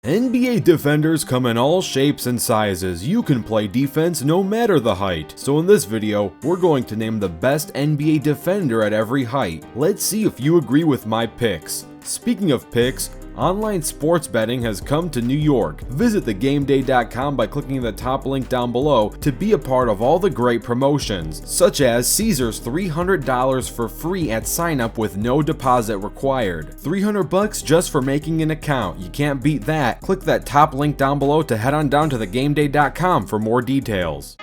NBA defenders come in all shapes and sizes. You can play defense no matter the height. So in this video, we're going to name the best NBA defender at every height. Let's see if you agree with my picks. Speaking of picks, online sports betting has come to New York. Visit thegameday.com by clicking the top link down below to be a part of all the great promotions, such as Caesars $300 for free at sign up with no deposit required. $300 just for making an account. You can't beat that. Click that top link down below to head on down to thegameday.com for more details.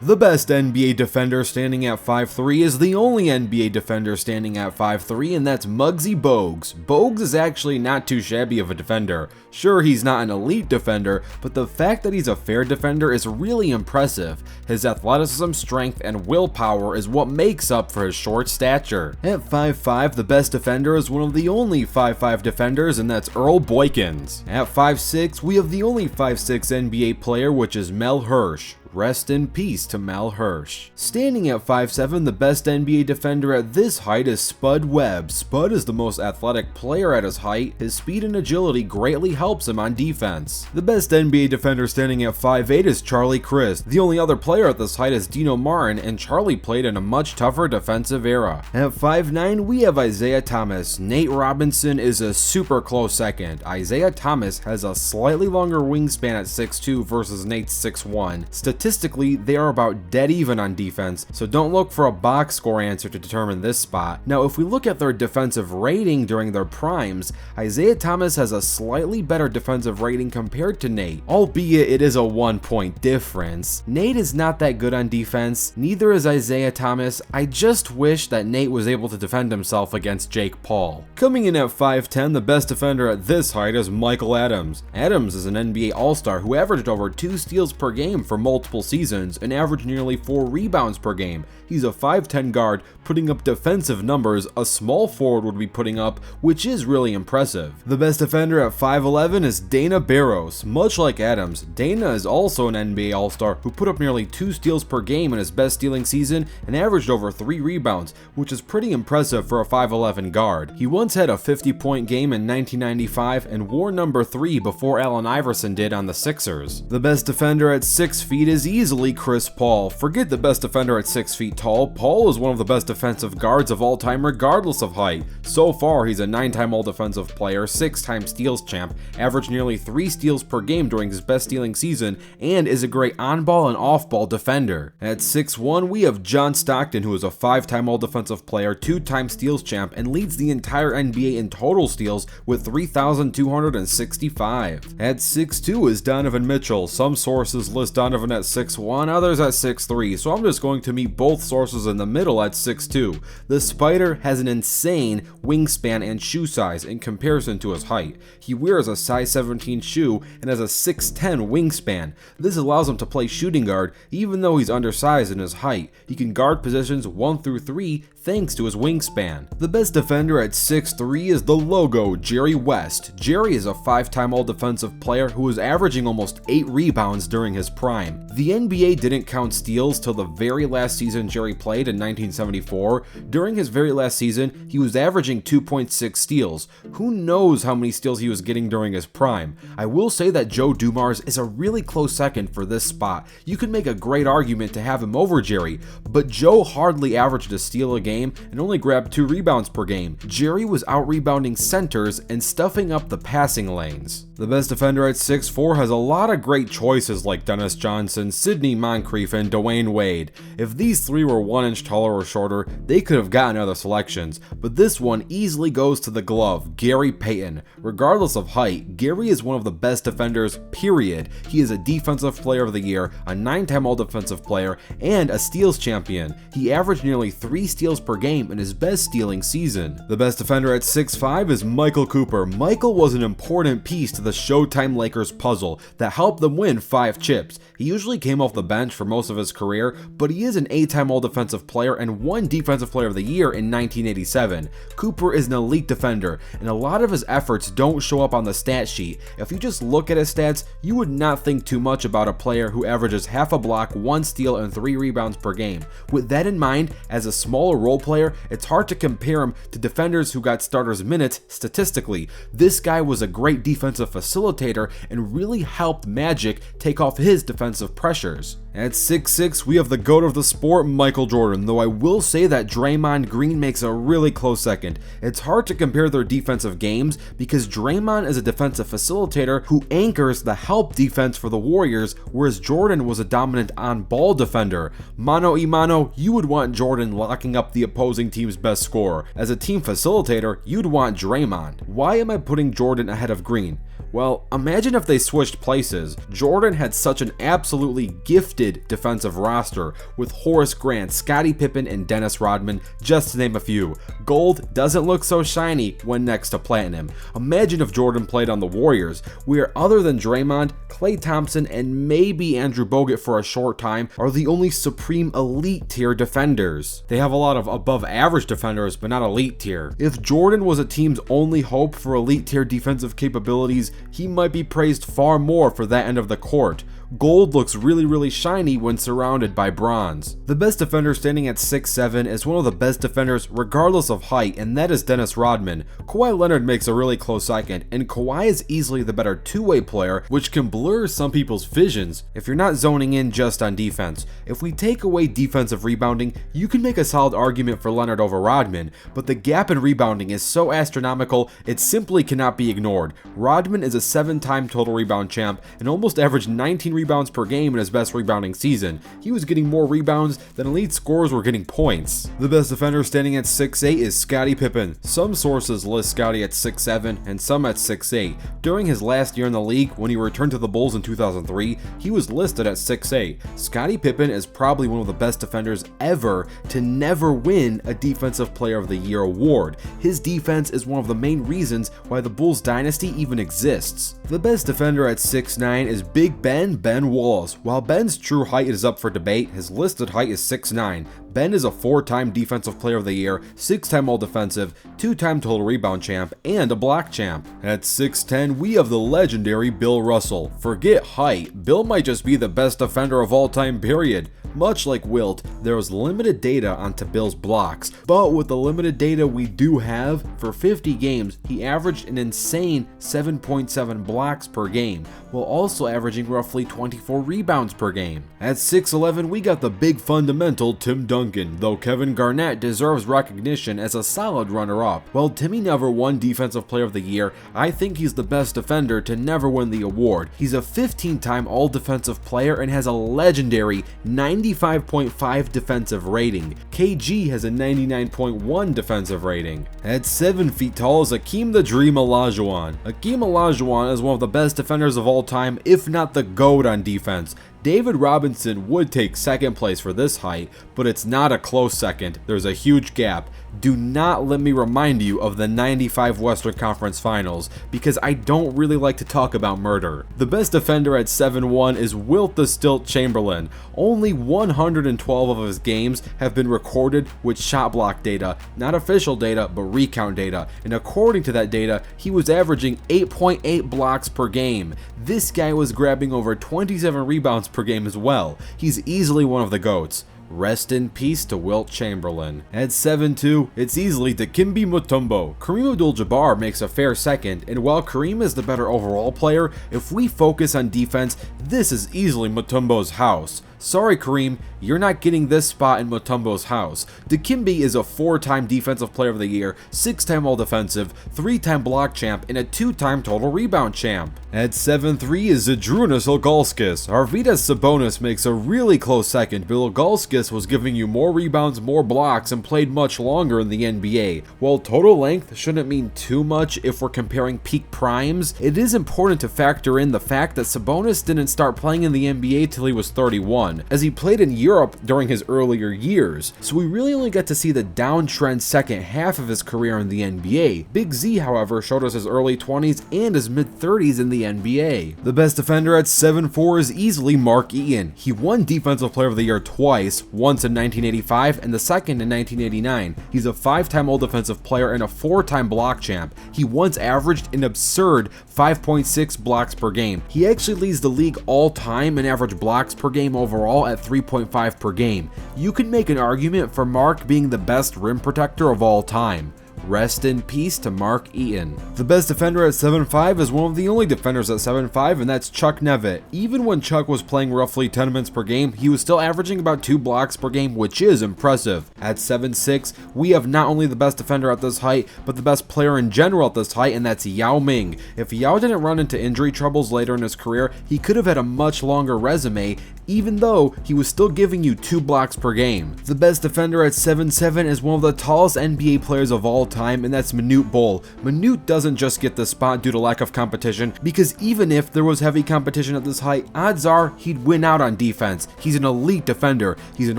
The best NBA defender standing at 5'3" is the only NBA defender standing at 5'3", and that's Muggsy Bogues. Bogues is actually not too shabby of a defender. Sure, he's not an elite defender, but the fact that he's a fair defender is really impressive. His athleticism, strength, and willpower is what makes up for his short stature. At 5'5", the best defender is one of the only 5'5" defenders, and that's Earl Boykins. At 5'6", we have the only 5'6" NBA player, which is Mel Hirsch. Rest in peace to Mel Hirsch. Standing at 5'7", the best NBA defender at this height is Spud Webb. Spud is the most athletic player at his height. His speed and agility greatly helps him on defense. The best NBA defender standing at 5'8" is Charlie Crist. The only other player at this height is Dino Martin, and Charlie played in a much tougher defensive era. At 5'9", we have Isaiah Thomas. Nate Robinson is a super close second. Isaiah Thomas has a slightly longer wingspan at 6'2" versus Nate's 6'1". Statistically, they are about dead even on defense, so don't look for a box score answer to determine this spot. Now, if we look at their defensive rating during their primes, Isaiah Thomas has a slightly better defensive rating compared to Nate, albeit it is a 1-point difference. Nate is not that good on defense, neither is Isaiah Thomas. I just wish that Nate was able to defend himself against Jake Paul. Coming in at 5'10", the best defender at this height is Michael Adams. Adams is an NBA All-Star who averaged over 2 steals per game for multiple seasons and averaged nearly 4 rebounds per game. He's a 5'10" guard putting up defensive numbers a small forward would be putting up, which is really impressive. The best defender at 5'11" is Dana Barros. Much like Adams, Dana is also an NBA All-Star who put up nearly 2 steals per game in his best stealing season and averaged over 3 rebounds, which is pretty impressive for a 5'11" guard. He once had a 50-point game in 1995 and wore number 3 before Allen Iverson did on the Sixers. The best defender at 6 feet is easily Chris Paul. Forget the best defender at 6 feet tall. Paul is one of the best defensive guards of all time regardless of height. So far, he's a 9-time all-defensive player, 6-time steals champ, averaged nearly 3 steals per game during his best stealing season, and is a great on-ball and off-ball defender. At 6'1", we have John Stockton, who is a 5-time all-defensive player, 2-time steals champ, and leads the entire NBA in total steals with 3,265. At 6'2" is Donovan Mitchell. Some sources list Donovan at 6'1", others at 6'3", so I'm just going to meet both sources in the middle at 6'2". The Spider has an insane wingspan and shoe size in comparison to his height. He wears a size 17 shoe and has a 6'10" wingspan. This allows him to play shooting guard even though he's undersized in his height. He can guard positions 1 through 3 thanks to his wingspan. The best defender at 6'3" is the logo, Jerry West. Jerry is a 5-time all-defensive player who was averaging almost 8 rebounds during his prime. The NBA didn't count steals till the very last season Jerry played in 1974. During his very last season, he was averaging 2.6 steals. Who knows how many steals he was getting during his prime? I will say that Joe Dumars is a really close second for this spot. You could make a great argument to have him over Jerry, but Joe hardly averaged a steal a game and only grabbed 2 rebounds per game. Jerry was out-rebounding centers and stuffing up the passing lanes. The best defender at 6'4" has a lot of great choices like Dennis Johnson, Sidney Moncrief, and Dwayne Wade. If these 3 were 1 inch taller or shorter, they could have gotten other selections, but this one easily goes to the glove, Gary Payton. Regardless of height, Gary is one of the best defenders, period. He is a defensive player of the year, a 9-time all-defensive player, and a steals champion. He averaged nearly 3 steals per game in his best stealing season. The best defender at 6'5" is Michael Cooper. Michael was an important piece to the Showtime Lakers puzzle that helped them win 5 chips. He usually came off the bench for most of his career, but he is an 8-time All-Defensive Player and 1 Defensive Player of the Year in 1987. Cooper is an elite defender, and a lot of his efforts don't show up on the stat sheet. If you just look at his stats, you would not think too much about a player who averages half a block, 1 steal, and 3 rebounds per game. With that in mind, as a smaller role player, it's hard to compare him to defenders who got starters minutes statistically. This guy was a great defensive facilitator and really helped Magic take off his defensive pressures. At 6'6", we have the GOAT of the sport, Michael Jordan, though I will say that Draymond Green makes a really close second. It's hard to compare their defensive games because Draymond is a defensive facilitator who anchors the help defense for the Warriors, whereas Jordan was a dominant on-ball defender. Mano a mano, you would want Jordan locking up the opposing team's best scorer. As a team facilitator, you'd want Draymond. Why am I putting Jordan ahead of Green? Well, imagine if they switched places. Jordan had such an absolutely gifted defensive roster with Horace Grant, Scottie Pippen, and Dennis Rodman, just to name a few. Gold doesn't look so shiny when next to platinum. Imagine if Jordan played on the Warriors, where other than Draymond, Klay Thompson, and maybe Andrew Bogut for a short time are the only supreme elite tier defenders. They have a lot of above average defenders, but not elite tier. If Jordan was a team's only hope for elite tier defensive capabilities, he might be praised far more for that end of the court. Gold looks really shiny when surrounded by bronze. The best defender standing at 6'7" is one of the best defenders regardless of height, and that is Dennis Rodman. Kawhi Leonard makes a really close second, and Kawhi is easily the better two-way player, which can blur some people's visions if you're not zoning in just on defense. If we take away defensive rebounding, you can make a solid argument for Leonard over Rodman, but the gap in rebounding is so astronomical it simply cannot be ignored. Rodman is a 7-time total rebound champ and almost averaged 19 rebounds per game in his best rebounding season. He was getting more rebounds than elite scorers were getting points. The best defender standing at 6'8" is Scottie Pippen. Some sources list Scottie at 6'7" and some at 6'8". During his last year in the league, when he returned to the Bulls in 2003, he was listed at 6'8". Scottie Pippen is probably one of the best defenders ever to never win a Defensive Player of the Year award. His defense is one of the main reasons why the Bulls dynasty even exists. The best defender at 6'9" is Big Ben Wallace. While Ben's true height is up for debate, his listed height is 6'9". Ben is a 4-time Defensive Player of the Year, 6-time All-Defensive, 2-time Total Rebound Champ, and a block champ. At 6'10", we have the legendary Bill Russell. Forget height, Bill might just be the best defender of all time, period. Much like Wilt, there was limited data onto Bill's blocks, but with the limited data we do have, for 50 games, he averaged an insane 7.7 blocks per game, while also averaging roughly 24 rebounds per game. At 6'11", we got the big fundamental Tim Duncan, though Kevin Garnett deserves recognition as a solid runner-up. While Timmy never won Defensive Player of the Year, I think he's the best defender to never win the award. He's a 15-time All-Defensive Player and has a legendary 95.5 defensive rating. KG has a 99.1 defensive rating. At 7 feet tall is Hakeem the Dream Olajuwon. Hakeem Olajuwon is one of the best defenders of all time, if not the GOAT on defense. David Robinson would take second place for this height, but it's not a close second. There's a huge gap. Do not let me remind you of the '95 Western Conference Finals, because I don't really like to talk about murder. The best defender at 7'1" is Wilt the Stilt Chamberlain. Only 112 of his games have been recorded with shot block data, not official data, but recount data, and according to that data, he was averaging 8.8 blocks per game. This guy was grabbing over 27 rebounds per game as well. He's easily one of the GOATs. Rest in peace to Wilt Chamberlain. At 7'2", it's easily Dikembe Mutombo. Kareem Abdul-Jabbar makes a fair second, and while Kareem is the better overall player, if we focus on defense, this is easily Mutombo's house. Sorry Kareem, you're not getting this spot in Mutombo's house. Dikembe is a 4-time Defensive Player of the Year, 6-time All-Defensive, 3-time block champ, and a 2-time Total Rebound champ. At 7'3" is Zydrunas Ilgauskas. Arvydas Sabonis makes a really close second, but Ilgauskas was giving you more rebounds, more blocks, and played much longer in the NBA. While total length shouldn't mean too much if we're comparing peak primes, it is important to factor in the fact that Sabonis didn't start playing in the NBA till he was 31. run, as he played in Europe during his earlier years, so we really only get to see the downtrend second half of his career in the NBA. Big Z, however, showed us his early 20s and his mid-30s in the NBA. The best defender at 7'4" is easily Mark Eaton. He won Defensive Player of the Year twice, once in 1985 and the second in 1989. He's a 5-time All-Defensive Player and a 4-time block champ. He once averaged an absurd 5.6 blocks per game. He actually leads the league all-time in average blocks per game overall at 3.5 per game. You can make an argument for Mark being the best rim protector of all time. Rest in peace to Mark Eaton. The best defender at 7'5" is one of the only defenders at 7'5", and that's Chuck Nevitt. Even when Chuck was playing roughly 10 minutes per game, he was still averaging about 2 blocks per game, which is impressive. At 7'6", we have not only the best defender at this height, but the best player in general at this height, and that's Yao Ming. If Yao didn't run into injury troubles later in his career, he could have had a much longer resume, even though he was still giving you 2 blocks per game. The best defender at 7'7" is one of the tallest NBA players of all time, and that's Manute Bol. Manute doesn't just get the spot due to lack of competition, because even if there was heavy competition at this height, odds are he'd win out on defense. He's an elite defender. He's an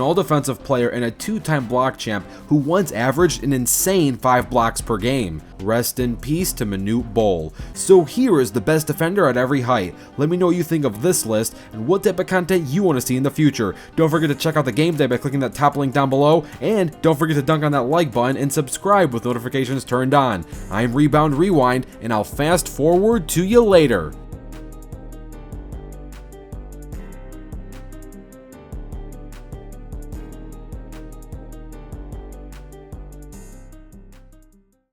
all-defensive player and a 2-time block champ who once averaged an insane 5 blocks per game. Rest in peace to Manute Bol. So here is the best defender at every height. Let me know what you think of this list and what type of content you want to see in the future. Don't forget to check out the game day by clicking that top link down below, and don't forget to dunk on that like button and subscribe with notifications turned on. I'm Rebound Rewind, and I'll fast forward to you later.